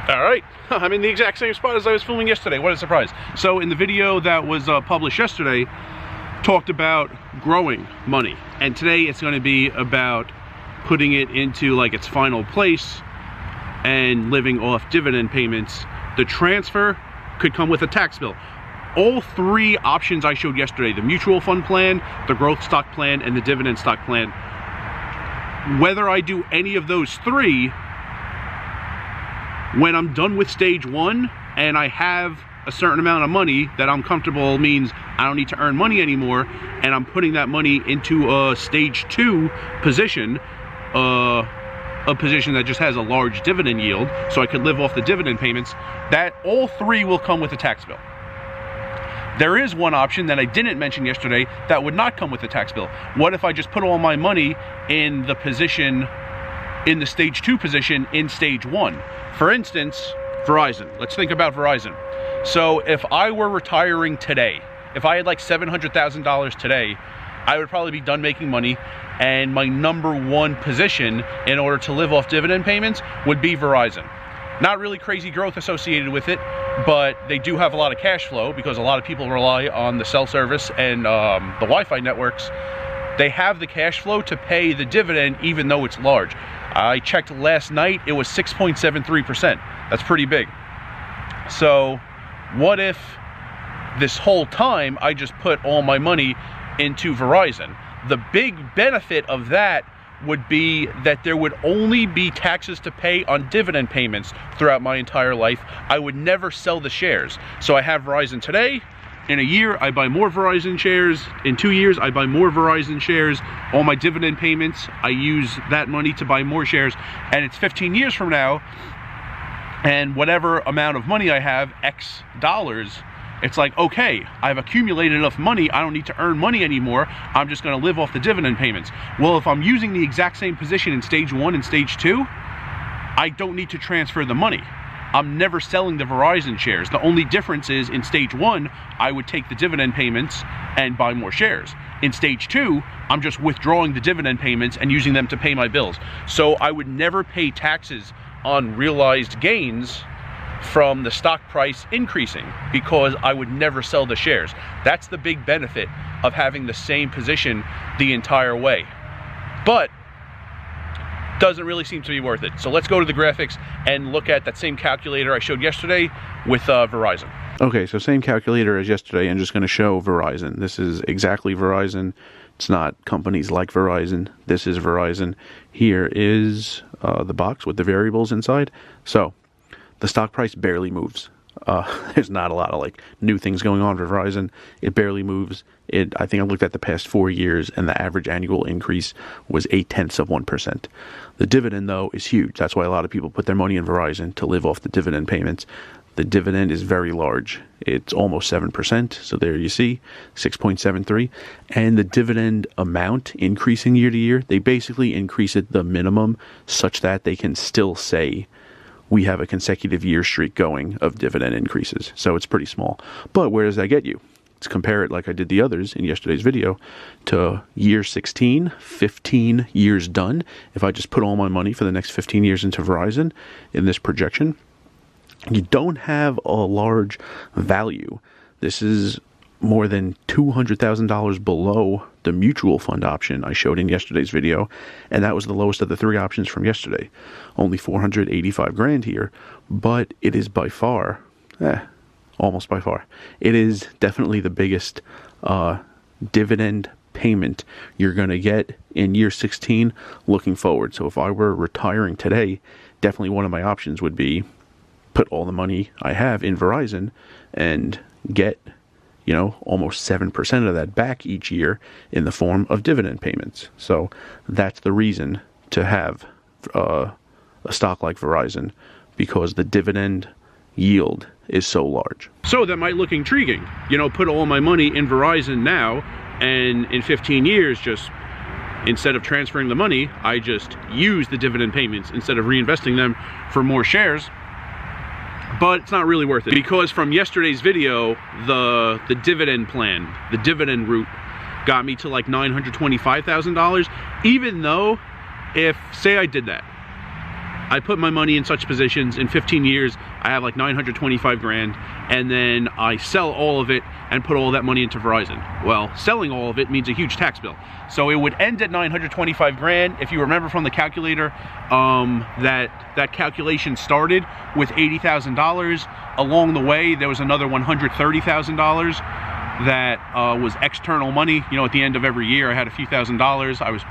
All right, I'm in the exact same spot as I was filming yesterday. What a surprise. So in the video that was published yesterday, talked about growing money. And today it's going to be about putting it into like its final place and living off dividend payments. The transfer could come with a tax bill. All three options I showed yesterday, the mutual fund plan, the growth stock plan, and the dividend stock plan, whether I do any of those three, when I'm done with stage one and I have a certain amount of money that I'm comfortable, means I don't need to earn money anymore, and I'm putting that money into a stage two position, a position that just has a large dividend yield, so I could live off the dividend payments, that all three will come with a tax bill. There is one option that I didn't mention yesterday that would not come with a tax bill. What if I just put all my money in the position, in the stage two position in stage one? For instance, Verizon. Let's think about Verizon. So if I were retiring today, if I had like $700,000 today, I would probably be done making money, and my number one position in order to live off dividend payments would be Verizon. Not really crazy growth associated with it, but they do have a lot of cash flow because a lot of people rely on the cell service and the Wi-Fi networks. They have the cash flow to pay the dividend even though it's large. I checked last night, it was 6.73%. That's pretty big. So what if this whole time I just put all my money into Verizon? The big benefit of that would be that there would only be taxes to pay on dividend payments throughout my entire life. I would never sell the shares. So I have Verizon today. In a year, I buy more Verizon shares. In 2 years, I buy more Verizon shares. All my dividend payments, I use that money to buy more shares. And it's 15 years from now, and whatever amount of money I have, X dollars, it's like, okay, I've accumulated enough money, I don't need to earn money anymore, I'm just gonna live off the dividend payments. Well, if I'm using the exact same position in stage one and stage two, I don't need to transfer the money. I'm never selling the Verizon shares. The only difference is in stage one, I would take the dividend payments and buy more shares. In stage two, I'm just withdrawing the dividend payments and using them to pay my bills. So I would never pay taxes on realized gains from the stock price increasing because I would never sell the shares. That's the big benefit of having the same position the entire way. But doesn't really seem to be worth it. So let's go to the graphics and look at that same calculator I showed yesterday with Verizon. Okay, so same calculator as yesterday. I'm just going to show Verizon. This is exactly Verizon. It's not companies like Verizon. This is Verizon. Here is the box with the variables inside. So the stock price barely moves. There's not a lot of like new things going on for Verizon. It barely moves. I think I looked at the past 4 years, and the average annual increase was 0.8%. The dividend, though, is huge. That's why a lot of people put their money in Verizon to live off the dividend payments. The dividend is very large. It's almost 7%. So there you see, 6.73. And the dividend amount increasing year to year, they basically increase it the minimum such that they can still say we have a consecutive year streak going of dividend increases. So it's pretty small. But where does that get you? Let's compare it like I did the others in yesterday's video to year 16, 15 years done. If I just put all my money for the next 15 years into Verizon in this projection, you don't have a large value. This is more than $200,000 below the mutual fund option I showed in yesterday's video, and that was the lowest of the three options from yesterday. Only 485 grand here, but it is by far, almost by far, it is definitely the biggest dividend payment you're going to get in year 16 looking forward. So if I were retiring today, definitely one of my options would be put all the money I have in Verizon and get, you know, almost 7% of that back each year in the form of dividend payments. So that's the reason to have a stock like Verizon, because the dividend yield is so large. So that might look intriguing. You know, put all my money in Verizon now, and in 15 years, just instead of transferring the money, I just use the dividend payments instead of reinvesting them for more shares. But it's not really worth it, because from yesterday's video, the dividend plan, the dividend route, got me to like $925,000. Even though, if say I did that, I put my money in such positions. In 15 years, I have like 925 grand, and then I sell all of it and put all that money into Verizon. Well, selling all of it means a huge tax bill. So it would end at 925 grand. If you remember from the calculator, that calculation started with $80,000. Along the way, there was another $130,000 that was external money. You know, at the end of every year, I had a few $1,000s I was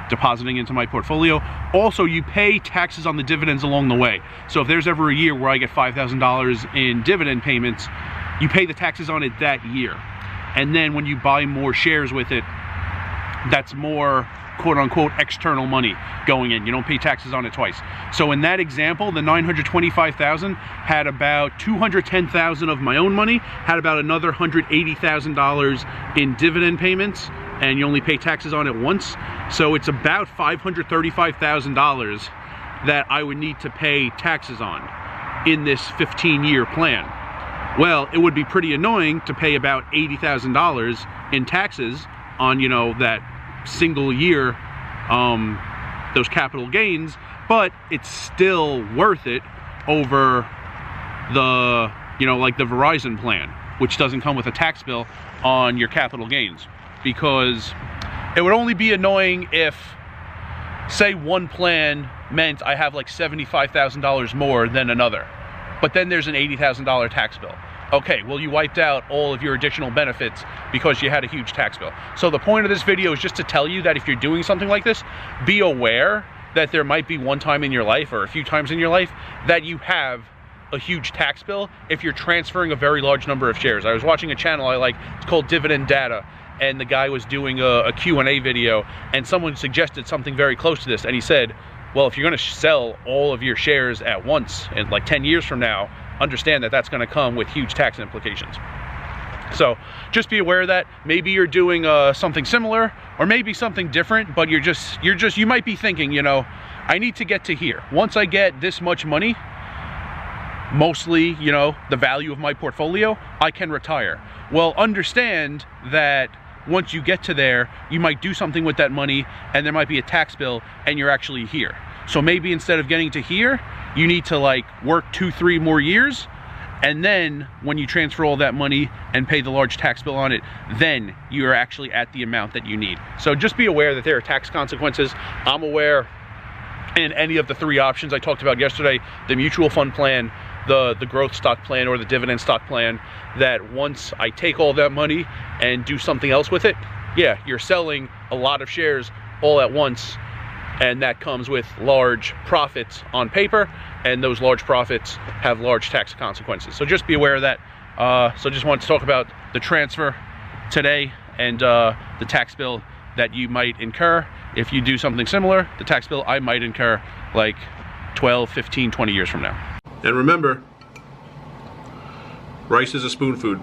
depositing into my portfolio. Also, you pay taxes on the dividends along the way. So if there's ever a year where I get $5,000 in dividend payments, you pay the taxes on it that year. And then when you buy more shares with it, that's more quote-unquote external money going in. You don't pay taxes on it twice. So in that example, the 925,000 had about 210,000 of my own money, had about another $180,000 in dividend payments, and you only pay taxes on it once. So it's about $535,000 that I would need to pay taxes on in this 15-year plan. Well, it would be pretty annoying to pay about $80,000 in taxes on, you know, that single year, those capital gains, but it's still worth it over the, you know, like the Verizon plan, which doesn't come with a tax bill on your capital gains. Because it would only be annoying if, say, one plan meant I have like $75,000 more than another, but then there's an $80,000 tax bill. Okay, well, you wiped out all of your additional benefits because you had a huge tax bill. So the point of this video is just to tell you that if you're doing something like this, be aware that there might be one time in your life or a few times in your life that you have a huge tax bill if you're transferring a very large number of shares. I was watching a channel I like, it's called Dividend Data, and the guy was doing a Q&A video, and someone suggested something very close to this, and he said, well, if you're going to sell all of your shares at once, and like 10 years from now, understand that that's going to come with huge tax implications. So just be aware of that. Maybe you're doing something similar, or maybe something different, but you might be thinking, you know, I need to get to here. Once I get this much money, mostly, you know, the value of my portfolio, I can retire. Well, understand that once you get to there, you might do something with that money, and there might be a tax bill, and you're actually here. So maybe instead of getting to here, you need to like work 2-3 more years, and then when you transfer all that money and pay the large tax bill on it, then you're actually at the amount that you need. So just be aware that there are tax consequences. I'm aware in any of the 3 options I talked about yesterday, the mutual fund plan, the growth stock plan, or the dividend stock plan, that once I take all that money and do something else with it, yeah, you're selling a lot of shares all at once, and that comes with large profits on paper, and those large profits have large tax consequences. So just be aware of that. So just wanted to talk about the transfer today and the tax bill that you might incur if you do something similar, the tax bill I might incur like 12, 15, 20 years from now. And remember, rice is a spoon food.